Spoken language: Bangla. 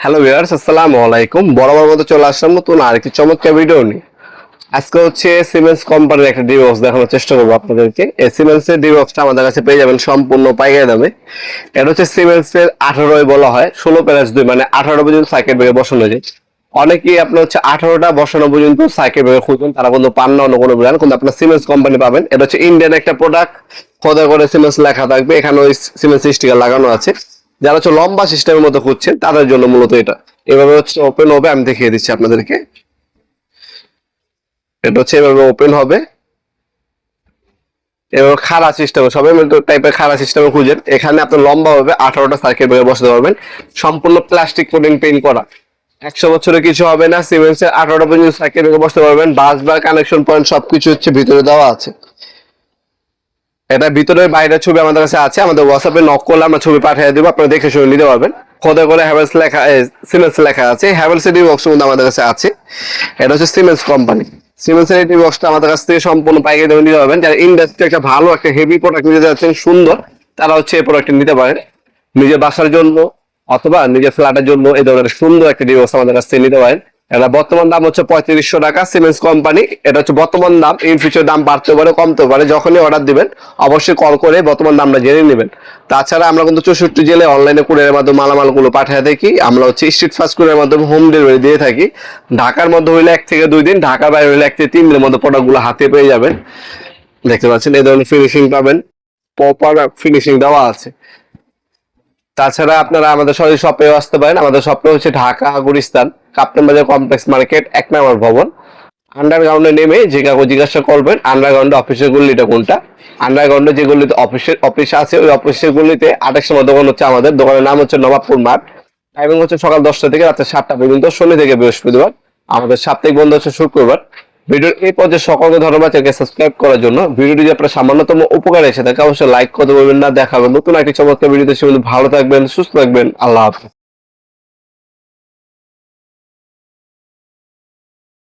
হ্যালো ভিউয়ার্স, আসসালামু আলাইকুম। বরাবর মতো চলে আসলাম নতুন আরেকটি চমৎকার ভিডিও নিয়ে। আজকে হচ্ছে সিমেন্স কোম্পানির একটা ডিবক্স দেখানোর চেষ্টা করবো আপনাদেরকে। এই সিমেন্সের ডিবক্সটা আমাদের কাছে পেয়ে যাবেন সম্পূর্ণ পাইকারি দামে। এটা হচ্ছে সিমেন্সের 18 বলা হয়, 16+2 মানে 18 পর্যন্ত সার্কিট ব্রেকার বসানো যায়। অনেকেই আপনার হচ্ছে 18টা বসানো পর্যন্ত সার্কিট ব্রেকার খুঁজবেন, তারা কিন্তু পান না অন্য কোনো ব্র্যান্ড, কিন্তু আপনার সিমেন্স কোম্পানি পাবেন। এটা হচ্ছে ইন্ডিয়ান একটা প্রোডাক্ট, খোদা করে সিমেন্স লেখা থাকবে, এখানে ওই সিমেন্স স্টিকার লাগানো আছে। যারা হচ্ছে লম্বা সিস্টেমের মতো খুঁজছেন তাদের জন্য মূলত এটা এভাবে হচ্ছে ওপেন হবে। আমি দেখিয়ে দিচ্ছি আপনাদেরকে। এটা হচ্ছে এভাবে ওপেন হবে, এভাবে খাড়া সিস্টেমে সবাই টাইপের খাড়া সিস্টেমে খুঁজেন। এখানে আপনার লম্বা হবে 18টা সার্কিট ব্রেকার বসাতে পারবেন, সম্পূর্ণ প্লাস্টিক কোটিং পেইন্ট করা। 100 বছরে কিছু হবে না। সিমেন্সের 18টা পর্যন্ত সার্কিট ব্রেকার বসাতে পারবেন। বাস বার কানেকশন পয়েন্ট সবকিছু হচ্ছে ভিতরে দেওয়া আছে। এটা ভিতরে বাইরের ছবি আমাদের কাছে আছে, আমাদের হোয়াটসঅ্যাপে নক করলে আমরা ছবি পাঠিয়ে দেবো, আপনারা দেখে শুনে নিতে পারবেন। খোদা করে হ্যাভেলস লেখা, সিমেন্স লেখা আছে। হ্যাভেলস এর বক্স কিন্তু আমাদের কাছে আছে। এটা হচ্ছে সিমেন্স কোম্পানি। সিমেন্স এর বক্সটা আমাদের কাছ থেকে সম্পূর্ণ পাইকারি দামে নিতে পারবেন। যারা ইন্ডাস্ট্রি একটা ভালো একটা হেভি প্রোডাক্ট নিতে যাচ্ছেন সুন্দর, তারা হচ্ছে এই প্রোডাক্টটা নিতে পারেন নিজের বাসার জন্য অথবা নিজের ফ্ল্যাটের জন্য। এই ধরনের সুন্দর একটা ডিবক্স আমাদের কাছ থেকে নিতে পারেন। এটা বর্তমান দাম হচ্ছে 3500 টাকা, সিমেন্স কোম্পানি। এটা হচ্ছে বর্তমান দাম, ইন ফিউচার দাম বাড়তে পারে কমতে পারে। যখনই অর্ডার দিবেন অবশ্যই কল করে বর্তমান দামটা জেনে নেবেন। তাছাড়া আমরা কিন্তু 64 জেলে অনলাইনে কুরিয়ারের মাধ্যমে মালামালগুলো পাঠিয়ে থাকি। আমরা হচ্ছে স্ট্রিট ফাস্ট কুরিয়ারের মাধ্যমে হোম ডেলিভারি দিয়ে থাকি। ঢাকার মধ্যে হইলে 1 থেকে 2 দিন, ঢাকার বাইরে হইলে 1 থেকে 3 দিনের মধ্যে প্রোডাক্টগুলো হাতে পেয়ে যাবেন। দেখতে পাচ্ছেন এই ধরনের ফিনিশিং পাবেন, প্রপার ফিনিশিং দেওয়া আছে। তাছাড়া আপনারা আমাদের সরাসরি শপেও আসতে পারেন। আমাদের শপে হচ্ছে ঢাকা গুলিস্তান কাপ্তান বাজার কমপ্লেক্স মার্কেট 1 নম্বর ভবন। আন্ডারগ্রাউন্ডে নেমে যে কাউকে জিজ্ঞাসা করবেন আন্ডারগ্রাউন্ডে অফিসের গলিটা কোনটা। আন্ডারগ্রাউন্ডে যে গলিতে অফিস আছে ওই অফিসের গলিতে 28 নম্বর দোকান হচ্ছে আমাদের। দোকানের নাম হচ্ছে নবাবপুর মাঠ। টাইমিং হচ্ছে সকাল 10টা থেকে রাত 7টা পর্যন্ত, শনি থেকে বৃহস্পতিবার। আমাদের সাপ্তাহিক বন্ধ হচ্ছে শুক্রবার। ভিডিওর এই পর্যায়ে সকলকে ধন্যবাদ চ্যানেলকে সাবস্ক্রাইব করার জন্য। ভিডিওটি যদি আপনার সামান্যতম উপকার এসে থাকে অবশ্যই লাইক করতে বলবেন না। দেখাবেন নতুন একটি চমৎকার ভিডিওতে। সে ভালো থাকবেন, সুস্থ থাকবেন। আল্লাহ হাফেজ।